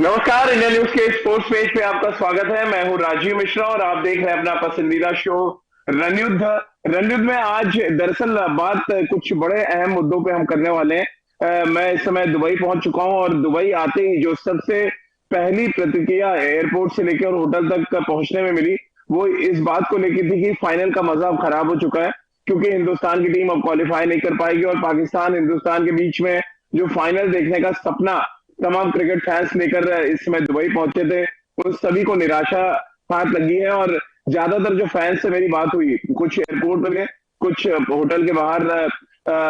नमस्कार। India news के sports page पे आपका स्वागत है। मैं हूं राजीव मिश्रा और आप देख रहे हैं अपना पसंदीदा शो रणयुद्ध। रणयुद्ध में आज दरअसल बात कुछ बड़े अहम मुद्दों पे हम करने वाले हैं। मैं इस समय दुबई पहुंच चुका हूं और दुबई आते ही जो सबसे पहली प्रतिक्रिया एयरपोर्ट से लेकर होटल तक पहुंचने में मिली, वो इस बात को लेकर थी कि फाइनल का मजा अब खराब हो चुका है, क्योंकि हिंदुस्तान की टीम अब क्वालिफाई नहीं कर पाएगी और पाकिस्तान हिंदुस्तान के बीच में जो फाइनल देखने का सपना तमाम क्रिकेट फैंस लेकर इस समय दुबई पहुंचे थे, उन सभी को निराशा हाथ लगी है। और ज्यादातर जो फैंस से मेरी बात हुई, कुछ एयरपोर्ट पे, कुछ होटल के बाहर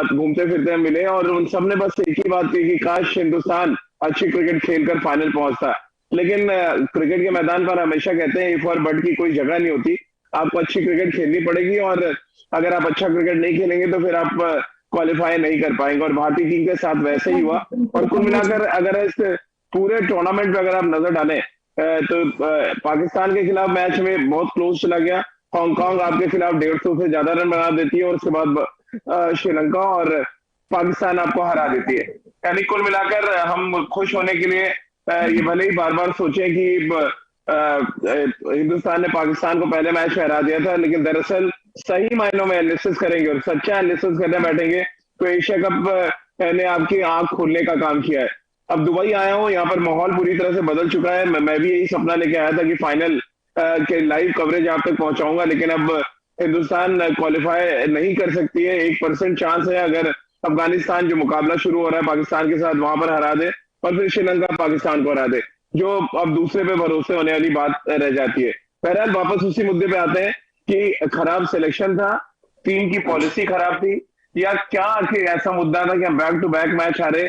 घूमते फिरते मिले और उन सब ने बस एक ही बात की कि काश हिंदुस्तान अच्छी क्रिकेट खेलकर फाइनल पहुंचता। लेकिन क्रिकेट के मैदान पर हमेशा कहते हैं इफ और बट की कोई जगह नहीं होती। आपको अच्छी क्रिकेट खेलनी पड़ेगी और अगर आप अच्छा क्रिकेट नहीं खेलेंगे तो फिर आप क्वालिफाई नहीं कर पाएंगे, और भारतीय टीम के साथ वैसे ही हुआ। और कुल मिलाकर अगर इस पूरे टूर्नामेंट में अगर आप नजर डालें तो पाकिस्तान के खिलाफ मैच में बहुत क्लोज चला गया। हांगकांग आपके खिलाफ 150 से ज्यादा रन बना देती है और उसके बाद श्रीलंका और पाकिस्तान आपको हरा देती है। यानी कुल मिलाकर हम खुश होने के लिए ये भले ही बार बार सोचे कि हिंदुस्तान ने पाकिस्तान को पहले मैच में हरा दिया था, लेकिन दरअसल सही मायनों में एनालिसिस करेंगे और सच्चा एनालिसिस करने बैठेंगे तो एशिया कप ने आपकी आंख खोलने का काम किया है। अब दुबई आया हूँ, यहाँ पर माहौल पूरी तरह से बदल चुका है। मैं भी यही सपना लेके आया था कि फाइनल के लाइव कवरेज आप तक पहुंचाऊंगा, लेकिन अब हिंदुस्तान क्वालिफाई नहीं कर सकती है। 1% चांस है अगर अफगानिस्तान जो मुकाबला शुरू हो रहा है पाकिस्तान के साथ वहां पर हरा दे और फिर श्रीलंका पाकिस्तान को हरा दे, जो अब दूसरे पे भरोसे होने वाली बात रह जाती है। बहरहाल वापस उसी मुद्दे पे आते हैं कि खराब सिलेक्शन था, टीम की पॉलिसी खराब थी, या क्या आखिर ऐसा मुद्दा था कि हम बैक टू बैक मैच हारे।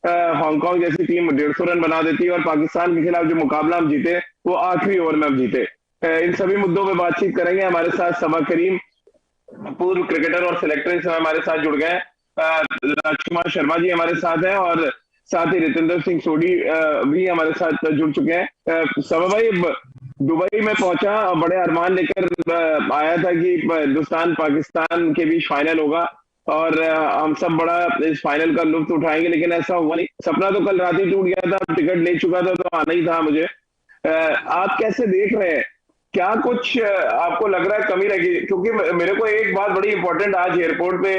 हांगकांग जैसी टीम 150 रन बना देती है और पाकिस्तान के खिलाफ जो मुकाबला हम जीते वो आखिरी ओवर में हम जीते। इन सभी मुद्दों पे बातचीत करेंगे। हमारे साथ सबा करीम, पूर्व क्रिकेटर और सिलेक्टर, इस समय हमारे साथ जुड़ गए। राजकुमार शर्मा जी हमारे साथ हैं और साथ ही रितेंद्र सिंह सोडी भी हमारे साथ जुड़ चुके हैं। सबा भाई, दुबई में पहुंचा, बड़े अरमान लेकर आया था कि हिंदुस्तान पाकिस्तान के बीच फाइनल होगा और हम सब बड़ा इस फाइनल का लुत्फ उठाएंगे, लेकिन ऐसा हुआ नहीं। सपना तो कल रात ही टूट गया था, टिकट ले चुका था तो आना ही था मुझे। आप कैसे देख रहे हैं? क्या कुछ आपको लग रहा है कमी रहेगी? क्योंकि मेरे को एक बात बड़ी इंपॉर्टेंट आज एयरपोर्ट पे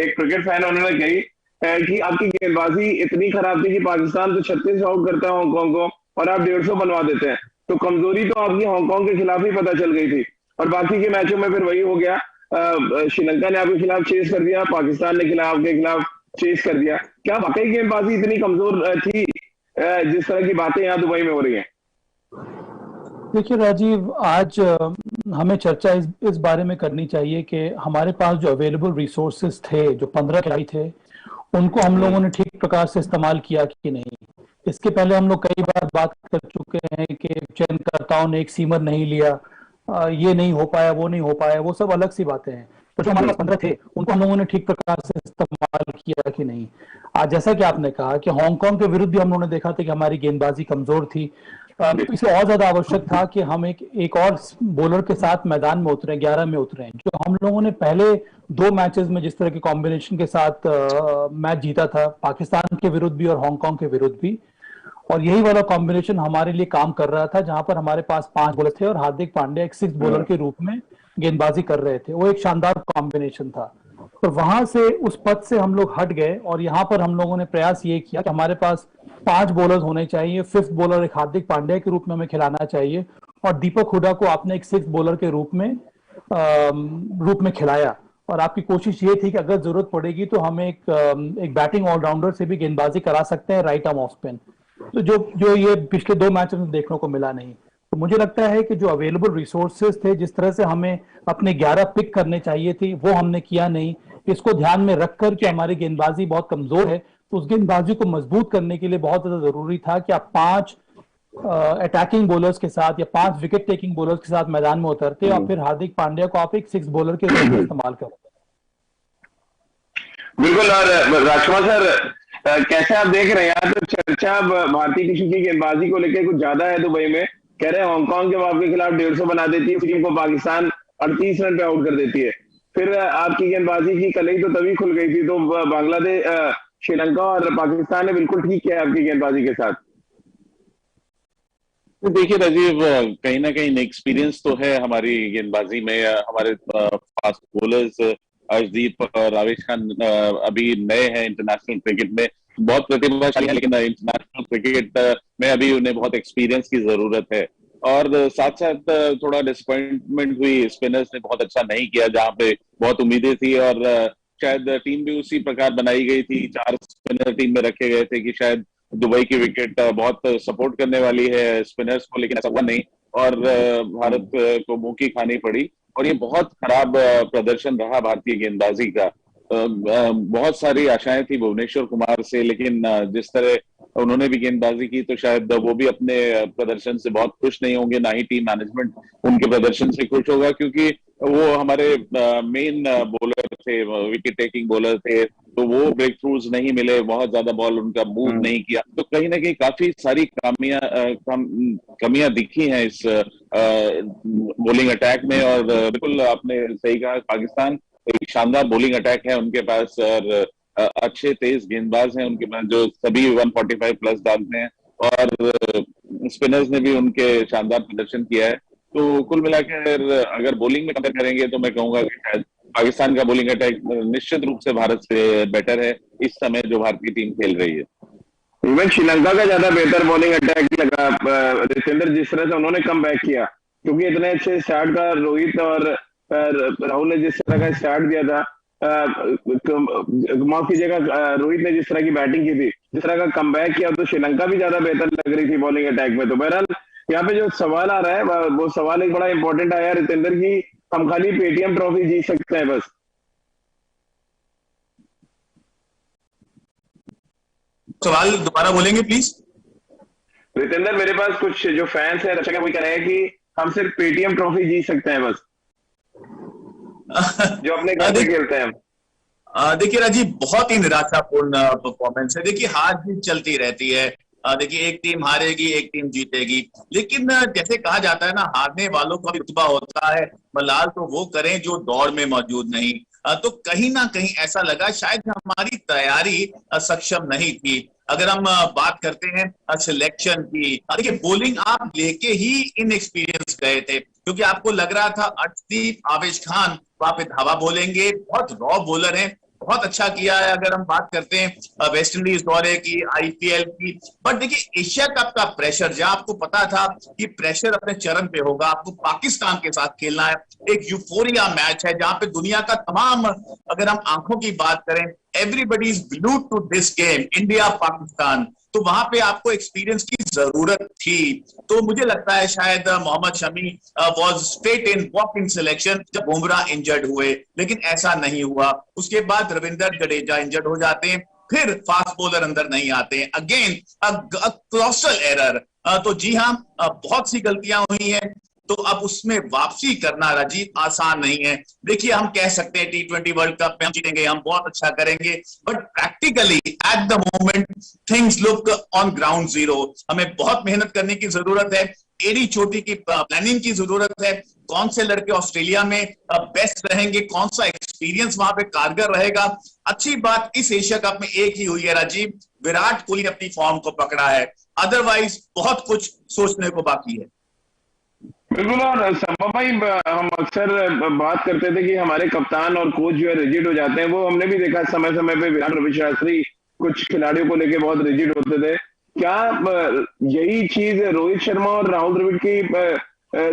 एक क्रिकेट फैन उन्होंने कही कि आपकी गेंदबाजी इतनी खराब थी कि पाकिस्तान तो 36 आउट करता है हांगकांग को और आप 150 बनवा देते हैं। तो कमजोरी तो आपकी हांगकांग के खिलाफ ही पता चल गई थी और बाकी के मैचों में फिर वही हो गया। श्रीलंका ने आपके खिलाफ चेस कर दिया, पाकिस्तान ने आपके खिलाफ चेस कर दिया। क्या वाकई गेंदबाजी इतनी कमजोर थी जिस तरह की बातें यहाँ दुबई में हो रही हैं? देखिए राजीव, आज हमें चर्चा इस बारे में करनी चाहिए कि हमारे पास जो अवेलेबल रिसोर्सेज थे, जो 15 खिलाड़ी थे, उनको हम लोगों ने ठीक प्रकार से इस्तेमाल किया कि नहीं। इसके पहले हम लोग कई बार बात कर चुके हैं कि चयनकर्ताओं ने एक सीमर नहीं लिया, ये नहीं हो पाया, वो नहीं हो पाया, वो सब अलग सी बातें हैं। तो जो हमारे पास 15 थे उनको हम लोगों ने ठीक प्रकार से इस्तेमाल किया कि नहीं। आज जैसा कि आपने कहा कि हांगकांग के विरुद्ध भी हम लोगों ने देखा था कि हमारी गेंदबाजी कमजोर थी। तो इसे और ज्यादा आवश्यक था कि हम एक और बॉलर के साथ मैदान में उतरे, 11 में उतरे। जो हम लोगों ने पहले दो मैचेस में जिस तरह के कॉम्बिनेशन के साथ मैच जीता था, पाकिस्तान के विरुद्ध भी और हांगकांग के विरुद्ध भी, और यही वाला कॉम्बिनेशन हमारे लिए काम कर रहा था, जहां पर हमारे पास 5 बॉलर थे और हार्दिक पांड्या एक 6 बॉलर के रूप में गेंदबाजी कर रहे थे। वो एक शानदार कॉम्बिनेशन था। तो वहां से, उस पद से हम लोग हट गए और यहाँ पर हम लोगों ने प्रयास ये किया कि हमारे पास 5 बॉलर्स होने चाहिए। 5th बॉलर एक हार्दिक पांड्या के रूप में हमें खिलाना चाहिए और दीपक हुडा को आपने एक 6th बॉलर के रूप में खिलाया। और आपकी कोशिश ये थी कि अगर जरूरत पड़ेगी तो हम एक बैटिंग ऑलराउंडर से भी गेंदबाजी करा सकते हैं, राइट आर्म ऑफ स्पिन। तो जो जो ये पिछले 2 मैच में देखने को मिला नहीं। तो मुझे लगता है कि जो अवेलेबल रिसोर्सेज थे, जिस तरह से हमें अपने 11 पिक करने चाहिए थी, वो हमने किया नहीं। इसको ध्यान में रखकर कि हमारी गेंदबाजी बहुत कमजोर है, तो उस गेंदबाजी को मजबूत करने के लिए बहुत ज्यादा जरूरी था कि आप 5 अटैकिंग बॉलर्स के साथ या 5 विकेट टेकिंग बॉलर्स के साथ मैदान में उतरते और फिर हार्दिक पांड्या को आप एक 6 बॉलर के रूप में इस्तेमाल करें। बिल्कुल। और राजकुमार सर, कैसे आप देख रहे हैं? यहाँ तो चर्चा अब भारतीय टीम की गेंदबाजी को लेकर कुछ ज्यादा है दुबई में। कह रहे हैं हांगकांग जब आपके खिलाफ 150 बना देती है टीम को, पाकिस्तान 38 रन पे आउट कर देती है। फिर आपकी गेंदबाजी की कलई तो तभी खुल गई थी। तो बांग्लादेश, श्रीलंका और पाकिस्तान ने बिल्कुल ठीक किया है आपकी गेंदबाजी के साथ। तो देखिए राजीव, कहीं ना कहीं एक्सपीरियंस तो है हमारी गेंदबाजी में। हमारे फास्ट बॉलर्स अर्शदीप और आवेश खान अभी नए हैं इंटरनेशनल क्रिकेट में, बहुत प्रतिभाशाली है, लेकिन इंटरनेशनल क्रिकेट में अभी उन्हें बहुत एक्सपीरियंस की जरूरत है। और साथ साथ थोड़ा डिसअपॉइंटमेंट हुई, स्पिनर्स ने बहुत अच्छा नहीं किया जहां पे बहुत उम्मीदें थी। और शायद टीम भी उसी प्रकार बनाई गई थी, 4 स्पिनर टीम में रखे गए थे कि शायद दुबई की विकेट बहुत सपोर्ट करने वाली है स्पिनर्स को, लेकिन ऐसा हुआ नहीं। और भारत को मुंह की खानी पड़ी। और ये बहुत खराब प्रदर्शन रहा भारतीय गेंदबाजी का। बहुत सारी आशाएं थी भुवनेश्वर कुमार से, लेकिन जिस तरह उन्होंने भी गेंदबाजी की तो शायद वो भी अपने प्रदर्शन से बहुत खुश नहीं होंगे, ना ही टीम मैनेजमेंट उनके प्रदर्शन से खुश होगा, क्योंकि वो हमारे मेन बॉलर थे, विकेट टेकिंग बॉलर थे। तो वो ब्रेक थ्रूज नहीं मिले, बहुत ज्यादा बॉल उनका मूव नहीं किया, तो कहीं ना कहीं काफी सारी कमियां दिखी हैं इस बॉलिंग अटैक में। और बिल्कुल आपने सही कहा, पाकिस्तान एक शानदार बॉलिंग अटैक है उनके पास, और अच्छे तेज गेंदबाज हैं उनके पास जो सभी 145 प्लस डालते हैं। और स्पिनर्स ने भी उनके शानदार प्रदर्शन किया है। तो कुल मिलाकर अगर बॉलिंग में कंपेयर करेंगे तो मैं कहूंगा कि शायद पाकिस्तान का बॉलिंग अटैक निश्चित रूप से भारत से बेटर है इस समय जो भारतीय टीम खेल रही है। इवन श्रीलंका का ज्यादा बेहतर बॉलिंग अटैक लगा रितेंद्र, जिस तरह से उन्होंने कम बैक किया, क्योंकि इतने अच्छे स्टार्ट का रोहित और राहुल ने जिस तरह का स्टार्ट दिया था, माफ कीजिएगा, रोहित ने जिस तरह की बैटिंग की थी, जिस तरह का कम बैक किया, तो श्रीलंका भी ज्यादा बेहतर लग रही थी बॉलिंग अटैक में। तो बहरहाल यहाँ पे जो सवाल आ रहा है वो सवाल एक बड़ा इंपॉर्टेंट आया रितेंद्र की, हम खाली पेटीएम ट्रॉफी जीत सकते हैं बस। सवाल दोबारा बोलेंगे प्लीज? रितेंद्र, मेरे पास कुछ जो फैंस हैं, दर्शक हैं, वो कह रहे हैं कि हम सिर्फ पेटीएम ट्रॉफी जीत सकते हैं बस, जो अपने घर पे खेलते हैं। देखिए राजीव, बहुत ही निराशापूर्ण परफॉर्मेंस है। देखिए हार जीत चलती रहती है। देखिए एक टीम हारेगी, एक टीम जीतेगी, लेकिन जैसे कहा जाता है ना, हारने वालों का भी रुतबा होता है, मलाल तो वो करें जो दौड़ में मौजूद नहीं। तो कहीं ना कहीं ऐसा लगा शायद हमारी तैयारी सक्षम नहीं थी। अगर हम बात करते हैं सिलेक्शन की, देखिए बॉलिंग आप लेके ही इनएक्सपीरियंस गए थे, क्योंकि आपको लग रहा था अर्शदीप, आवेश खान वहां पे धावा बोलेंगे, बहुत रॉ बॉलर हैं, बहुत अच्छा किया है। अगर हम बात करते हैं वेस्ट इंडीज दौरे की, आईपीएल की, बट देखिए एशिया कप का प्रेशर, जहां आपको पता था कि प्रेशर अपने चरम पे होगा, आपको पाकिस्तान के साथ खेलना है, एक यूफोरिया मैच है जहां पे दुनिया का तमाम, अगर हम आंखों की बात करें, everybody is glued to this game, India Pakistan, तो वहां पे आपको एक्सपीरियंस की जरूरत थी। तो मुझे लगता है शायद Mohammad Shami was straight in, walk in selection जब बुमराह इंजर्ड हुए, लेकिन ऐसा नहीं हुआ। उसके बाद रविंदर जडेजा इंजर्ड हो जाते हैं, फिर फास्ट बॉलर अंदर नहीं आते, अगेन क्लोसल एरर। तो जी हाँ, बहुत सी गलतियां हुई हैं, तो अब उसमें वापसी करना राजीव आसान नहीं है। देखिए हम कह सकते हैं T20 वर्ल्ड कप में हम जीतेंगे, हम बहुत अच्छा करेंगे, but practically at the moment things look on ground zero. हमें बहुत मेहनत करने की जरूरत है, एड़ी चोटी की प्लानिंग की जरूरत है, कौन से लड़के ऑस्ट्रेलिया में बेस्ट रहेंगे, कौन सा एक्सपीरियंस वहां पे कारगर रहेगा। अच्छी बात इस एशिया कप में एक ही हुई है राजीव, विराट कोहली ने अपनी फॉर्म को पकड़ा है, अदरवाइज बहुत कुछ सोचने को बाकी है। बिल्कुल। और संभव भाई, हम अक्सर बात करते थे कि हमारे कप्तान और कोच जो है रिजिड हो जाते हैं, वो हमने भी देखा समय समय पे, विराट, रवि शास्त्री कुछ खिलाड़ियों को लेके बहुत रिजिड होते थे। क्या यही चीज रोहित शर्मा और राहुल द्रविड़ की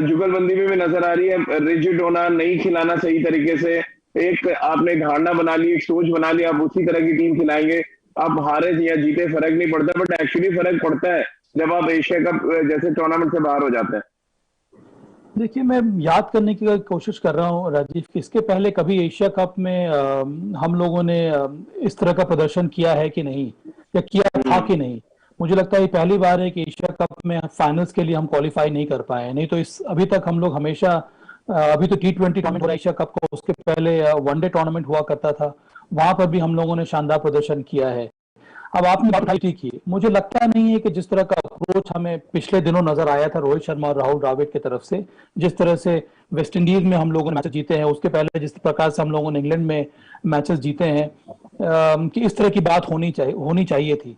जुगलबंदी में भी नजर आ रही है? रिजिड होना, नहीं खिलाना सही तरीके से, एक आपने धारणा बना ली, एक सोच बना ली, आप उसी तरह की टीम खिलाएंगे, आप हारे या जीते फर्क नहीं पड़ता, बट एक्चुअली फर्क पड़ता है जब आप एशिया कप जैसे टूर्नामेंट से बाहर हो जाते हैं। देखिए, मैं याद करने की कोशिश कर रहा हूँ राजीव कि इसके पहले कभी एशिया कप में हम लोगों ने इस तरह का प्रदर्शन किया है कि नहीं, या किया था कि नहीं। मुझे लगता है ये पहली बार है कि एशिया कप में फाइनल्स के लिए हम क्वालिफाई नहीं कर पाए। नहीं तो इस अभी तक हम लोग हमेशा, अभी तो T20 टूर्नामेंट हो रहा है एशिया कप को, उसके पहले वनडे टूर्नामेंट हुआ करता था, वहां पर भी हम लोगों ने शानदार प्रदर्शन किया है। अब आपने बात उठाई थी, मुझे लगता नहीं है कि जिस तरह का अप्रोच हमें पिछले दिनों नजर आया था रोहित शर्मा और राहुल द्रविड़ की तरफ से, जिस तरह से वेस्ट इंडीज में हम लोगों ने मैचेस जीते हैं, उसके पहले जिस प्रकार से हम लोगों ने इंग्लैंड में मैचेस जीते हैं, कि इस तरह की बात होनी चाहिए थी।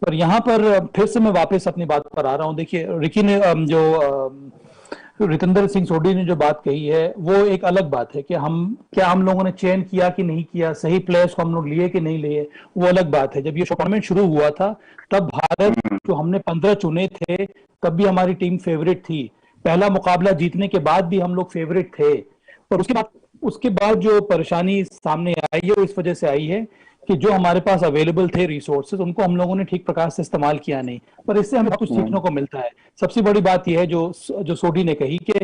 पर यहाँ पर फिर से मैं वापस अपनी बात पर आ रहा हूँ। देखिए रिकी ने रितेंद्र सिंह सोढी ने जो बात कही है वो एक अलग बात है कि हम लोगों ने चयन किया कि नहीं किया, सही प्लेयर्स को हम लोग लिए कि नहीं लिए, वो अलग बात है। जब ये टूर्नामेंट शुरू हुआ था तब भारत जो हमने 15 चुने थे तब भी हमारी टीम फेवरेट थी। पहला मुकाबला जीतने के बाद भी हम लोग फेवरेट थे। पर उसके बाद जो परेशानी सामने आई है वो इस वजह से आई है कि जो हमारे पास अवेलेबल थे रिसोर्सेज उनको हम लोगों ने ठीक प्रकार से इस्तेमाल किया नहीं। पर इससे हमें कुछ सीखने को मिलता है। सबसे बड़ी बात यह है जो सोढी ने कही कि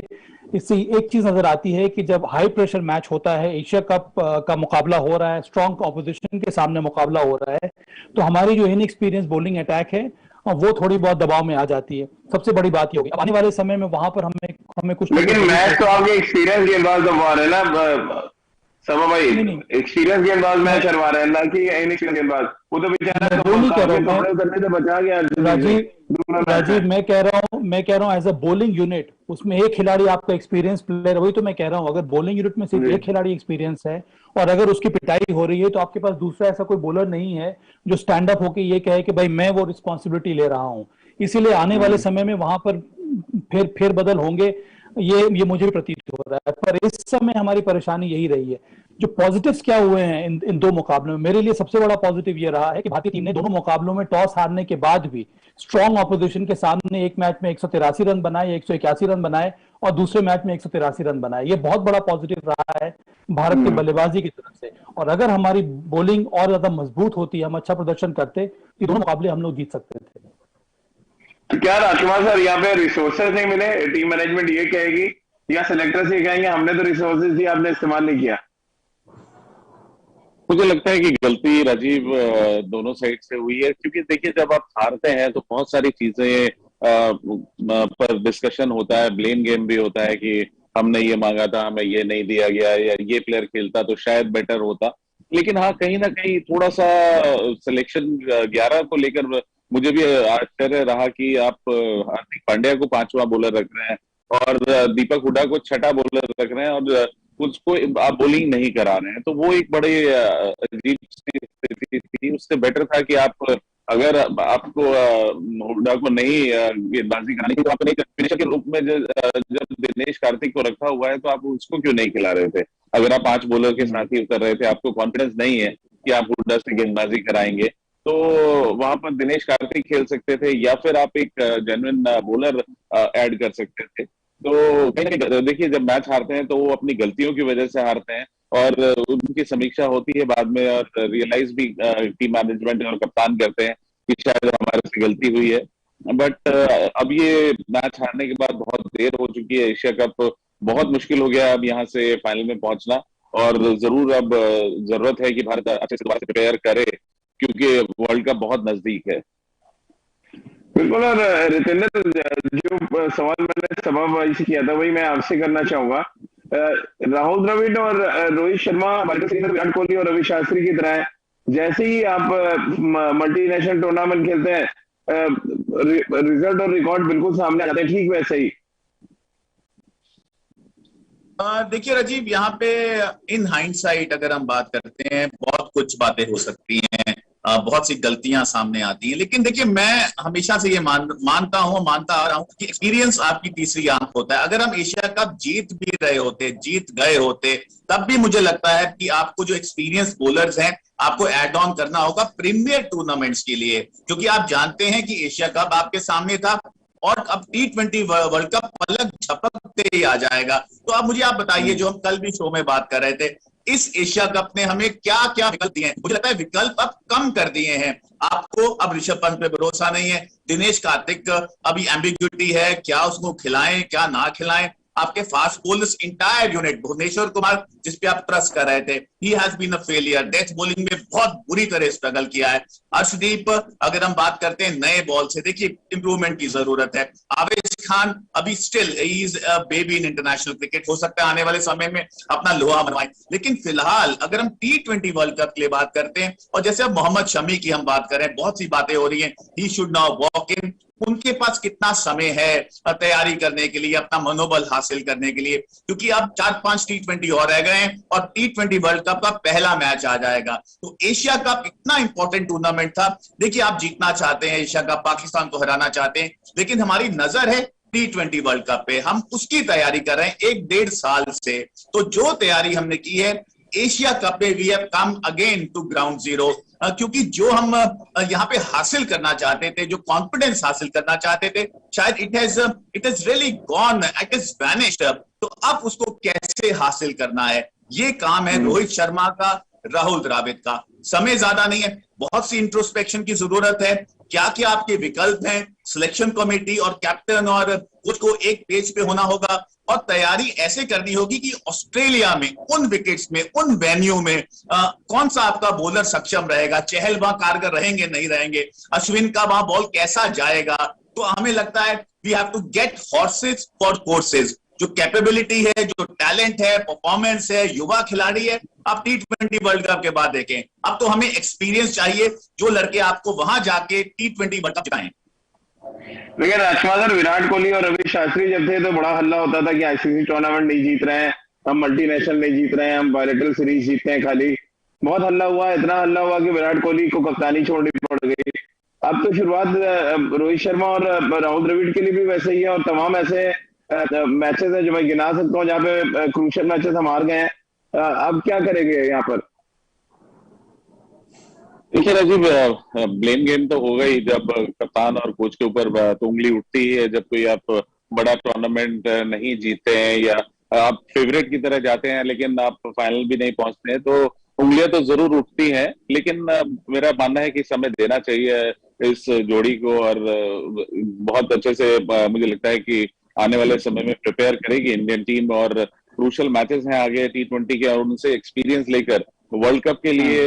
इससे एक चीज नजर आती है कि जब हाई प्रेशर मैच होता है, एशिया कप का मुकाबला हो रहा है, स्ट्रॉन्ग ऑपोजिशन के सामने मुकाबला हो रहा है, तो हमारी जो इनएक्सपीरियंस बॉलिंग अटैक है वो थोड़ी बहुत दबाव में आ जाती है। सबसे बड़ी बात ये होगी अब आने वाले समय में वहां पर हमें कुछ, लेकिन मैच तो आपके एक्सपीरियंस गेंदबाज दबा रहे हैं ना समा भाई, एक्सपीरियंस गेंदबाज मैच करवा रहे हैं ना कि इनएक्सपीरियंस गेंदबाज। वो तो बेचारा वो नहीं कह रहा हूँ करने से बचा गया। राजीव मैं कह रहा हूँ एज अ बॉलिंग यूनिट उसमें एक खिलाड़ी आपका एक्सपीरियंस प्लेयर, वही तो मैं कह रहा हूँ। अगर बॉलिंग यूनिट में सिर्फ एक खिलाड़ी एक्सपीरियंस है और अगर उसकी पिटाई हो रही है तो आपके पास दूसरा ऐसा कोई बॉलर नहीं है जो स्टैंड अप होकर ये कहे कि भाई मैं वो रिस्पॉन्सिबिलिटी ले रहा हूँ। इसीलिए आने वाले समय में वहां पर फेर बदल होंगे, ये मुझे प्रतीत हो रहा है। पर इस समय हमारी परेशानी यही रही है। जो पॉजिटिव्स क्या हुए हैं इन दो मुकाबलों में, मेरे लिए सबसे बड़ा पॉजिटिव ये रहा है कि भारतीय टीम ने दोनों मुकाबलों में टॉस हारने के बाद भी स्ट्रॉन्ग ऑपोजिशन के सामने एक मैच में 183 रन बनाए, 181 रन बनाए और दूसरे मैच में 183 रन बनाए। ये बहुत बड़ा पॉजिटिव रहा है भारत की बल्लेबाजी की तरफ से। और अगर हमारी बॉलिंग और ज्यादा मजबूत होती, हम अच्छा प्रदर्शन करते तो दोनों मुकाबले हम लोग जीत सकते थे। तो क्या राजकुमार सर यहाँ पे रिसोर्सेज नहीं मिले, टीम मैनेजमेंट ये कहेगी या सिलेक्टर्स ये कहेंगे हमने तो रिसोर्सेज दिए आपने इस्तेमाल नहीं किया? मुझे लगता है कि गलती राजीव दोनों साइड से हुई है, क्योंकि देखिए जब आप हारते हैं तो बहुत सारी चीजें पर डिस्कशन होता है, ब्लेम गेम भी होता है कि हमने ये मांगा था, हमें ये नहीं दिया गया, या ये प्लेयर खेलता तो शायद बेटर होता। लेकिन हाँ कहीं ना कहीं थोड़ा सा सिलेक्शन 11 को लेकर मुझे भी आश्चर्य रहा कि आप हार्दिक पांड्या को 5वां बॉलर रख रहे हैं और दीपक हुड्डा को 6ठा बॉलर रख रहे हैं और उसको आप बॉलिंग नहीं करा रहे हैं। तो वो एक बड़े अजीब सी स्थिति थी। उससे बेटर था कि आप अगर आपको हुड्डा को नहीं गेंदबाजी करानी थी तो आप नहीं फिनिशर के रूप में जब दिनेश कार्तिक को रखा हुआ है तो आप उसको क्यों नहीं खिला रहे थे? अगर आप 5 बॉलर के साथ ही उतर रहे थे, आपको कॉन्फिडेंस नहीं है कि आप हुड्डा से गेंदबाजी कराएंगे, तो वहां पर दिनेश कार्तिक खेल सकते थे या फिर आप एक जेन्युइन बॉलर ऐड कर सकते थे। तो कहीं देखिए जब मैच हारते हैं तो वो अपनी गलतियों की वजह से हारते हैं और उनकी समीक्षा होती है बाद में और रियलाइज भी टीम मैनेजमेंट और कप्तान करते हैं कि शायद हमारे से गलती हुई है। बट अब ये मैच हारने के बाद बहुत देर हो चुकी है। एशिया कप बहुत मुश्किल हो गया अब यहाँ से फाइनल में पहुंचना और जरूर अब जरूरत है कि भारत अच्छे से दोबारा से प्रिपेयर करे क्योंकि वर्ल्ड कप बहुत नजदीक है। बिल्कुल। और रितेंद्र जो सवाल मैंने सभा से किया था वही मैं आपसे करना चाहूंगा। राहुल द्रविड़ और रोहित शर्मा विराट कोहली और रवि शास्त्री की तरह है, जैसे ही आप मल्टीनेशनल टूर्नामेंट खेलते हैं रिजल्ट और रिकॉर्ड बिल्कुल सामने आ जाते हैं, ठीक वैसे ही। देखिए राजीव, यहाँ पे इन हाइंडसाइट अगर हम बात करते हैं बहुत कुछ बातें हो सकती हैं, बहुत सी गलतियां सामने आती हैं, लेकिन देखिए मैं हमेशा से ये मानता आ रहा हूं कि एक्सपीरियंस आपकी तीसरी आंख होता है। अगर हम एशिया कप जीत भी रहे होते, जीत गए होते, तब भी मुझे लगता है कि आपको जो एक्सपीरियंस बॉलर्स हैं आपको एड ऑन करना होगा प्रीमियर टूर्नामेंट्स के लिए, क्योंकि आप जानते हैं कि एशिया कप आपके सामने था और अब T20 वर्ल्ड कप पलक झपकते ही आ जाएगा। तो अब मुझे आप बताइए, जो हम कल भी शो में बात कर रहे थे, इस एशिया कप ने हमें क्या क्या विकल्प दिए हैं? मुझे लगता है विकल्प अब कम कर दिए हैं। आपको अब ऋषभ पंत पे भरोसा नहीं है, दिनेश कार्तिक अभी एम्बिग्यूटी है, क्या उसको खिलाएं क्या ना खिलाएं। आपके fast bowlers entire unit, Bhuvneshwar Kumar जिस पे आप ट्रस्ट कर रहे थे, he has been a failure. Death bowling में बहुत बुरी तरह स्ट्रगल किया है। अर्शदीप, अगर हम बात करते हैं नए बॉल से, देखिए इंप्रूवमेंट की जरूरत है। आवेश खान अभी still he is a baby in international cricket, हो सकता है आने वाले समय में अपना लोहा मनवाएं, लेकिन फिलहाल अगर हम T20 वर्ल्ड कप के लिए बात करते हैं और जैसे अब मोहम्मद शमी की हम बात करें, बहुत सी बातें हो रही हैं, he should now walk in, उनके पास कितना समय है तैयारी करने के लिए, अपना मनोबल हासिल करने के लिए, क्योंकि अब 4-5 T20 और रह गए हैं और T20 वर्ल्ड कप का पहला मैच आ जाएगा। तो एशिया कप इतना इंपॉर्टेंट टूर्नामेंट था। देखिए, आप जीतना चाहते हैं एशिया कप, पाकिस्तान को हराना चाहते हैं, लेकिन हमारी नजर है T20 वर्ल्ड कप पे। हम उसकी तैयारी कर रहे हैं 1-1.5 साल से। तो जो तैयारी हमने की है एशिया कप में, we have come again to ground zero, क्योंकि जो हम यहाँ पे हासिल करना चाहते थे, जो कॉन्फिडेंस हासिल करना चाहते थे, शायद it has really gone, it is vanished. तो अब उसको कैसे हासिल करना है, ये काम है रोहित शर्मा का, राहुल द्रविड़ का। समय ज्यादा नहीं है, बहुत सी इंट्रोस्पेक्शन की जरूरत है। क्या क्या आपके विकल्प हैं, सिलेक्शन कमेटी और कैप्टन और कोच को एक पेज पे होना होगा, और तैयारी ऐसे करनी होगी कि ऑस्ट्रेलिया में उन विकेट्स में, उन वेन्यू में कौन सा आपका बॉलर सक्षम रहेगा, चहल वहां कारगर रहेंगे नहीं रहेंगे, अश्विन का वहां बॉल कैसा जाएगा। तो हमें लगता है we have to get horses for courses. जो कैपेबिलिटी है, जो टैलेंट है, परफॉर्मेंस है, युवा खिलाड़ी है, आप T20 वर्ल्ड कप के बाद देखें। अब तो हमें एक्सपीरियंस चाहिए, जो लड़के आपको वहां जाके T20 वर्ल्ड कप जिताएं। लेकिन राजकुमार, विराट कोहली और रवि शास्त्री जब थे तो बड़ा हल्ला होता था कि आईसीसी टूर्नामेंट नहीं जीत रहे हैं, हम मल्टीनेशनल नहीं जीत रहे हैं, हम बायलैटरल सीरीज जीतते हैं खाली। बहुत हल्ला हुआ, इतना हल्ला हुआ कि विराट कोहली को कप्तानी छोड़नी पड़ गई। अब तो शुरुआत रोहित शर्मा और राहुल द्रविड़ के लिए भी वैसे ही है, और तमाम ऐसे मैचेस है जो मैं गिना सकता हूँ जहाँ पे क्रूशियल मैचेस हम हार गए हैं। अब क्या करेंगे यहाँ पर? देखिए राजीव, ब्लेम गेम तो होगा ही जब कप्तान और कोच के ऊपर तो उंगली उठती ही है। जब कोई आप बड़ा टूर्नामेंट नहीं जीतते हैं या आप फेवरेट की तरह जाते हैं लेकिन आप फाइनल भी नहीं पहुंचते हैं, तो उंगलियां तो जरूर उठती हैं। लेकिन मेरा मानना है कि समय देना चाहिए इस जोड़ी को, और बहुत अच्छे से मुझे लगता है कि आने वाले समय में प्रिपेयर करेगी इंडियन टीम, और क्रूशियल मैचेस हैं आगे T20 के, और उनसे एक्सपीरियंस लेकर वर्ल्ड कप के लिए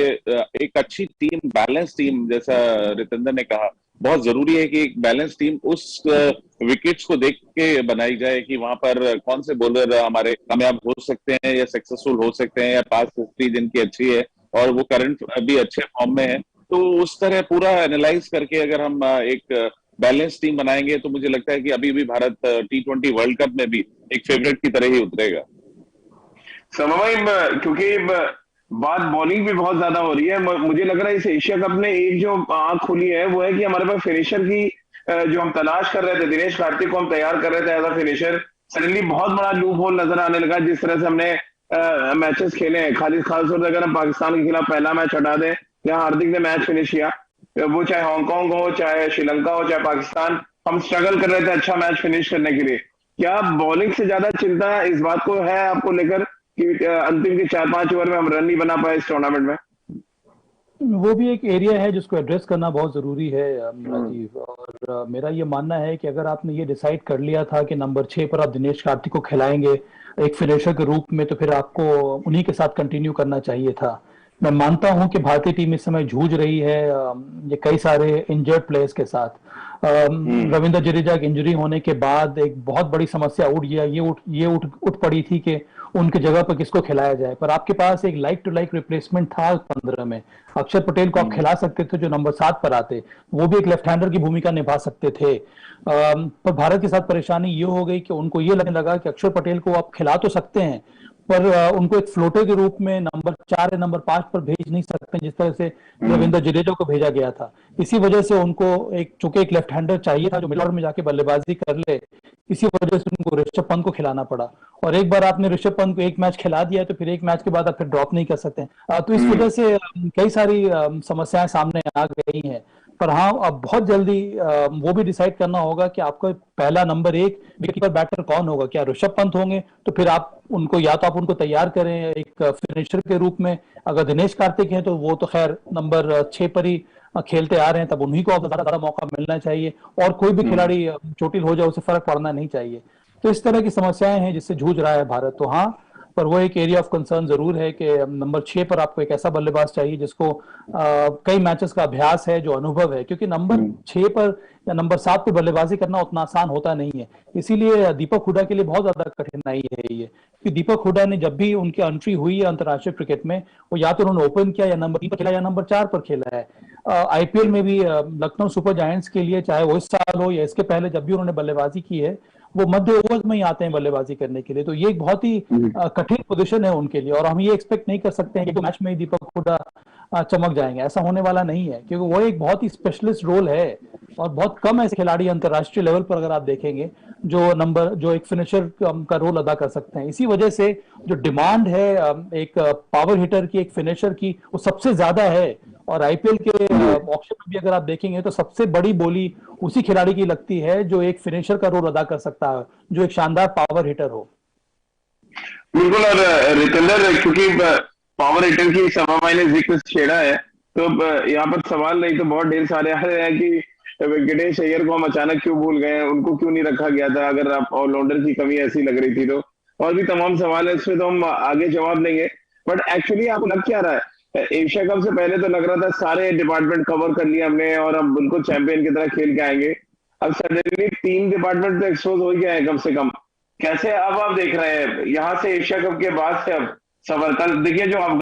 एक अच्छी टीम, बैलेंस टीम, जैसा रितेंद्र ने कहा, बहुत जरूरी है कि एक बैलेंस टीम उस विकेट्स को देख के बनाई जाए कि वहां पर कौन से बॉलर हमारे कामयाब हो सकते हैं या सक्सेसफुल हो सकते हैं, या पास्ट हिस्ट्री जिनकी अच्छी है और वो करंट भी अच्छे फॉर्म में है। तो उस तरह पूरा एनालाइज करके अगर हम एक बैलेंस टीम बनाएंगे तो मुझे लगता है कि अभी भी भारत T20 वर्ल्ड कप में भी एक फेवरेट की तरह ही उतरेगा। समय, क्योंकि बात बॉलिंग भी बहुत ज्यादा हो रही है, मुझे लग रहा है इस एशिया कप ने एक जो आंख खोली है वो है कि हमारे पास फिनिशर की जो हम तलाश कर रहे थे, दिनेश कार्तिक को हम तैयार कर रहे थे एज अ फिनिशर, सडनली बहुत बड़ा लूप होल नजर आने लगा। जिस तरह से हमने मैचेस खेले हैं, खासतौर से अगर हम पाकिस्तान के खिलाफ पहला मैच हटा दें जहां हार्दिक ने मैच फिनिश किया, वो चाहे हांगकांग हो, चाहे श्रीलंका हो, चाहे पाकिस्तान, हम स्ट्रगल कर रहे थे अच्छा मैच फिनिश करने के लिए। क्या बॉलिंग से ज्यादा चिंता इस बात को है आपको लेकर कि अंतिम के 4-5 ओवर में हम रन नहीं बना पाए इस टूर्नामेंट में? वो भी एक एरिया है जिसको एड्रेस करना बहुत जरूरी है राजीव, और मेरा ये मानना है कि अगर आपने ये डिसाइड कर लिया था कि नंबर 6 पर आप दिनेश कार्तिक को खिलाएंगे एक फिनिशर के रूप में, तो फिर आपको उन्हीं के साथ कंटिन्यू करना चाहिए था। मैं मानता हूं कि भारतीय टीम इस समय जूझ रही है ये कई सारे इंजर्ड प्लेयर्स के साथ। रविंद्र जडेजा की इंजरी होने के बाद एक बहुत बड़ी समस्या उठ पड़ी थी कि उनके जगह पर किसको खिलाया जाए, पर आपके पास एक लाइक टू लाइक रिप्लेसमेंट था 15 में। अक्षर पटेल को आप खिला सकते थे जो नंबर 7 पर आते, वो भी एक लेफ्ट हैंडर की भूमिका निभा सकते थे। पर भारत के साथ परेशानी ये हो गई कि उनको ये लगने लगा कि अक्षर पटेल को आप खिला तो सकते हैं पर उनको एक फ्लोटर के रूप में नंबर 4 या नंबर 5 पर भेज नहीं सकते जिस तरह से रविंद्र जडेजा को भेजा गया था। इसी वजह से उनको चूंकि एक लेफ्ट हैंडर चाहिए था जो मिडल ऑर्डर में जाके बल्लेबाजी कर ले, इसी वजह से उनको ऋषभ पंत को खिलाना पड़ा। और एक बार आपने ऋषभ पंत को एक मैच खिला दिया तो फिर एक मैच के बाद आप फिर ड्रॉप नहीं कर सकते। तो इस वजह से कई सारी समस्याएं सामने आ गई हैं। पर हाँ, अब बहुत जल्दी वो भी डिसाइड करना होगा कि आपका पहला नंबर 1 विकेट बैटर कौन होगा। क्या ऋषभ पंत होंगे तो फिर आप उनको या तो आप उनको तैयार करें एक फिनिशर के रूप में, अगर दिनेश कार्तिक हैं तो वो तो खैर नंबर 6 पर ही खेलते आ रहे हैं, तब उन्हीं को ज्यादा मौका मिलना चाहिए, और कोई भी खिलाड़ी चोटिल हो जाए उसे फर्क पड़ना नहीं चाहिए। तो इस तरह की समस्याएं हैं जिससे जूझ रहा है भारत। तो हाँ, पर वो एक एरिया ऑफ कंसर्न जरूर है कि नंबर 6 पर आपको एक ऐसा बल्लेबाज चाहिए जिसको कई मैचेस का अभ्यास है, जो अनुभव है, क्योंकि नंबर 6 पर या नंबर 7 पर बल्लेबाजी करना उतना आसान होता नहीं है। इसीलिए दीपक हुडा के लिए बहुत ज्यादा कठिनाई है ये, कि दीपक हुडा ने जब भी उनकी एंट्री हुई है अंतर्राष्ट्रीय क्रिकेट में, वो या तो उन्होंने ओपन किया या नंबर 3 पर खेला या नंबर 4 पर खेला है। आईपीएल में भी लखनऊ सुपर जायंट्स के लिए, चाहे वो इस साल हो या इसके पहले जब भी उन्होंने बल्लेबाजी की है, वो मध्य ओवर्स में ही आते हैं बल्लेबाजी करने के लिए। तो ये एक बहुत ही कठिन पोजीशन है उनके लिए, और हम ये एक्सपेक्ट नहीं कर सकते हैं कि मैच में ही दीपक हुडा चमक जाएंगे, ऐसा होने वाला नहीं है, क्योंकि वो एक बहुत ही स्पेशलिस्ट रोल है, और बहुत कम ऐसे खिलाड़ी अंतर्राष्ट्रीय लेवल पर अगर आप देखेंगे जो एक फिनिशर का रोल अदा कर सकते हैं। इसी वजह से जो डिमांड है एक पावर हिटर की, एक फिनिशर की, वो सबसे ज्यादा है। और आईपीएल के ऑक्शन में भी अगर आप देखेंगे तो सबसे बड़ी बोली उसी खिलाड़ी की लगती है जो एक फिनिशर का रोल अदा कर सकता है, जो एक शानदार पावर हिटर हो। बिल्कुल। और रितेंद्र, क्योंकि पावर हिटर की सवा मायने जिक्र छेड़ा है, तो यहाँ पर सवाल नहीं तो बहुत ढेर सारे आ रहे हैं कि वेंकटेश अय्यर को हम अचानक क्यों भूल गए, उनको क्यों नहीं रखा गया था, अगर आप ऑलराउंडर की कमी ऐसी लग रही थी तो। और भी तमाम सवाल है, इसमें तो हम आगे जवाब देंगे। बट एक्चुअली आपको लग क्या रहा है, एशिया कप से पहले तो लग रहा था सारे डिपार्टमेंट कवर कर लिया हमने और हम बिल्कुल चैंपियन की तरह खेल के आएंगे। अब सडनली 3 डिपार्टमेंट तो एक्सपोज हो गया है कम से कम। कैसे अब आप देख रहे हैं यहाँ से एशिया कप के बाद से अब सफर? कल देखिए जो